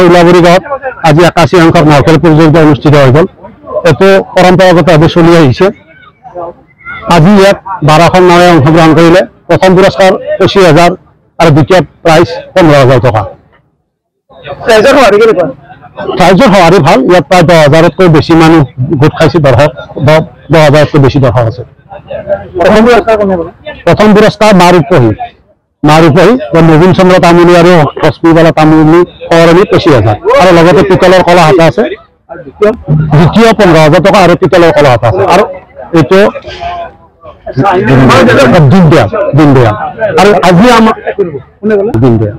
উলাবৰী গাঁৱত আজি 81 সংখ্যক নাওখেল প্ৰতিযোগিতা অনুষ্ঠিত হৈ গ'ল। এইটো পৰম্পৰাগতভাৱে চলি আহিছে। আজি ইয়াত 12খন নাৱে অংশগ্ৰহণ কৰিলে। প্ৰথম পুৰস্কাৰ 25,000 আৰু দ্বিতীয় প্ৰাইজ 15,000 টকা। প্ৰাইজৰ সঁহাৰি ভাল। ইয়াত প্ৰায় 10,000তকৈ বেছি মানুহ গোট খাইছে। দৰ্শক 10,000তকৈ বেছি দৰ্শক আছে। প্ৰথম পুৰস্কাৰ মাৰুপহী নবীন চন্দ্ৰ তামুলী আৰু হস্পিবালা তামুলী সৰণী 25,000 আৰু লগতে পিতলৰ কলা হাতা আছে। দ্বিতীয় 15,000 টকা আৰু পিতলৰ কলা হাতা আছে। আৰু এইটো দিনদয়াল আৰু আজি দিনদয়াল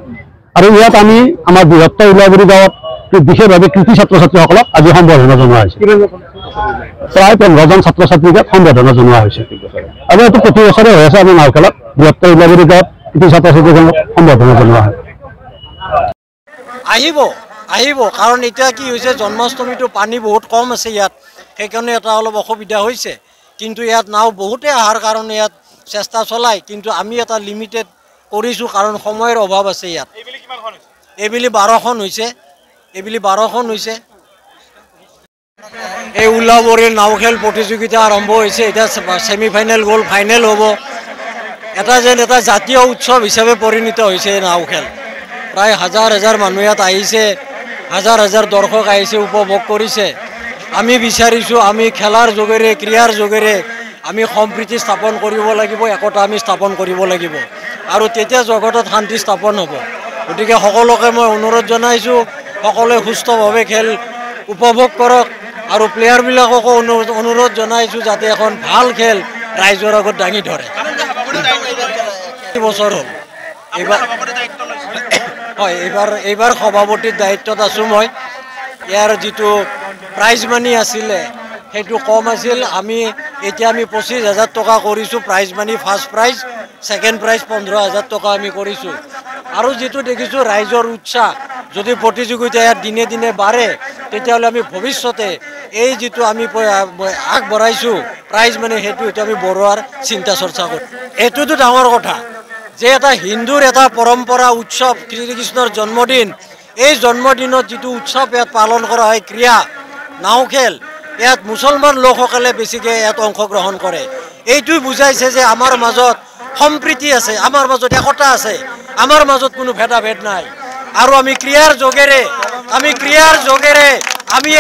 আৰু ইয়াত আমি আমাৰ বৃহত্তৰ উলাবৰী গাঁৱত বিশেষভাৱে কৃতি ছাত্ৰ ছাত্ৰীসকলক আজি সম্বৰ্ধনা জনোৱা হৈছে। প্ৰায় 15জন ছাত্ৰ ছাত্ৰীক সম্বৰ্ধনা জনোৱা হৈছে আৰু এইটো প্ৰতি বছৰে হৈ আছে। আমি নাওখেলত বৃহত্তৰ উলাবৰী গাঁৱত কৃতি ছাত্ৰ ছাত্ৰীসকলক সম্বৰ্ধনা জনোৱা হয়। আহিব কাৰণ এতিয়া কি হৈছে, জন্মাষ্টমীটো পানী বহুত কম আছে ইয়াত, সেইকাৰণে এটা অলপ অসুবিধা হৈছে। কিন্তু ইয়াত নাও বহুতে অহাৰ কাৰণে ইয়াত চেষ্টা চলায়, কিন্তু আমি এটা লিমিটেড কৰিছোঁ কাৰণ সময়ৰ অভাৱ আছে ইয়াত। এইবেলি 12খন হৈছে। এই উলাবৰীৰ নাওখেল প্ৰতিযোগিতা আৰম্ভ হৈছে। এতিয়া ছেমি ফাইনেল গ'ল, ফাইনেল হ'ব। এটা জাতীয় উৎসৱ হিচাপে পৰিণত হৈছে এই নাওখেল। প্ৰায় হাজাৰ মানুহ ইয়াত আহিছে, হাজাৰ দৰ্শক আহিছে, উপভোগ কৰিছে। আমি বিচাৰিছোঁ আমি খেলাৰ যোগেৰে, ক্ৰীড়াৰ যোগেৰে আমি সম্প্ৰীতি স্থাপন কৰিব লাগিব, একতা আমি স্থাপন কৰিব লাগিব আৰু তেতিয়া জগতত শান্তি স্থাপন হ'ব। গতিকে সকলোকে মই অনুৰোধ জনাইছোঁ, সকলোৱে সুস্থভাৱে খেল উপভোগ কৰক আৰু প্লেয়াৰবিলাককো অনুৰোধ জনাইছোঁ যাতে এখন ভাল খেল ৰাইজৰ আগত দাঙি ধৰে। বছৰ হ'ল এইবাৰ সভাপতিৰ দায়িত্বত আছোঁ মই। ইয়াৰ যিটো প্ৰাইজ মানি আছিলে সেইটো কম আছিল। এতিয়া আমি 25,000 টকা কৰিছোঁ prize money. First prize, second prize 15,000 টকা আমি কৰিছোঁ। আৰু যিটো দেখিছোঁ ৰাইজৰ উৎসাহ, যদি প্ৰতিযোগিতা ইয়াত দিনে দিনে বাঢ়ে তেতিয়াহ'লে আমি ভৱিষ্যতে এই যিটো আমি আগবঢ়াইছোঁ প্ৰাইজ মানি সেইটো আমি বঢ়োৱাৰ চিন্তা চৰ্চা কৰিম। এইটোতো ডাঙৰ কথা যে এটা হিন্দুৰ এটা পৰম্পৰা উৎসৱ, শ্ৰীকৃষ্ণৰ জন্মদিন, এই জন্মদিনত যিটো উৎসৱ ইয়াত পালন কৰা হয় ক্ৰীড়া নাওখেল, ইয়াত মুছলমান লোকসকলে বেছিকৈ ইয়াত অংশগ্ৰহণ কৰে। এইটোৱে বুজাইছে যে আমাৰ মাজত সম্প্ৰীতি আছে, আমাৰ মাজত একতা আছে, আমাৰ মাজত কোনো ভেদাভেদ নাই। আৰু আমি ক্ৰীড়াৰ যোগেৰে আমি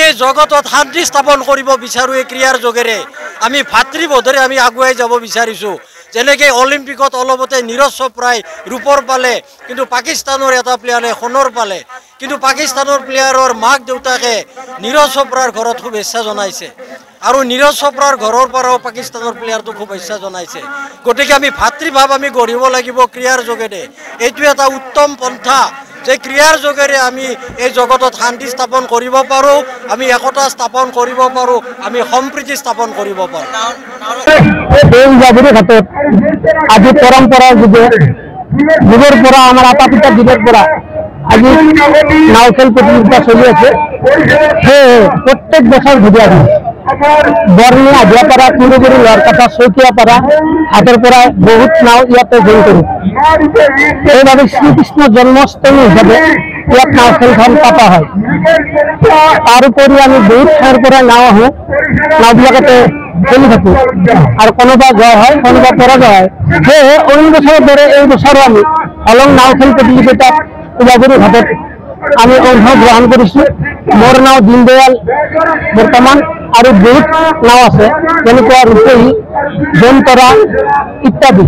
এই জগতত শান্তি স্থাপন কৰিব বিচাৰোঁ। এই ক্ৰীড়াৰ যোগেৰে আমি ভাতৃবোধেৰে আমি আগুৱাই যাব বিচাৰিছোঁ। যেনেকৈ অলিম্পিকত অলপতে নীৰজ চোপ্ৰাই ৰূপৰ পালে, কিন্তু পাকিস্তানৰ এটা প্লেয়াৰে সোণৰ পালে। কিন্তু পাকিস্তানৰ প্লেয়াৰৰ মাক দেউতাকে নীৰজ চোপ্ৰাৰ ঘৰত শুভেচ্ছা জনাইছে আৰু নীৰজ চোপ্ৰাৰ ঘৰৰ পৰাও পাকিস্তানৰ প্লেয়াৰটো শুভেচ্ছা জনাইছে। গতিকে আমি ভাতৃভাৱ আমি গঢ়িব লাগিব ক্ৰীড়াৰ যোগেৰে। এইটো এটা উত্তম পন্থা যে ক্ৰীড়াৰ যোগেৰে আমি এই জগতত শান্তি স্থাপন কৰিব পাৰোঁ, আমি একতা স্থাপন কৰিব পাৰোঁ, আমি সম্প্ৰীতি স্থাপন কৰিব পাৰোঁ। আজি পৰম্পৰাৰ যুগৰ পৰা আমাৰ আটা পিতাৰ যুগৰ পৰা আজি নাওখেল প্ৰতিযোগিতা চলি আছে। সেয়ে প্ৰত্যেক বছৰ ঘূৰি আহি বৰনী আহিয়াপাৰা কুৰুগুৰি লৰকাটা চৈকিয়াপাৰা হাতৰ পৰা বহুত নাও ইয়াতে জইন কৰোঁ। এইভাবে শ্ৰীকৃষ্ণ জন্মাষ্টমী হিচাপে ইয়াত নাও খেলখন পতা হয়। তাৰোপৰি আমি বহুত ঠাইৰ পৰা নাও আহোঁ, নাওবিলাকতে খেলি থাকোঁ আৰু কোনোবা জয় হয় কোনোবা পৰাজয় হয়। সেয়েহে অইন বছৰৰ দৰে এই বছৰো আমি হলং নাও খেল প্ৰতিযোগিতাত ওদাগুৰি ঘাটত আমি অংশগ্ৰহণ কৰিছোঁ। মোৰ নাও দীনদয়াল বৰ্তমান আৰু বহুত নাও আছে, যেনেকুৱা ৰূপহী, জয়ন্তৰা ইত্যাদি।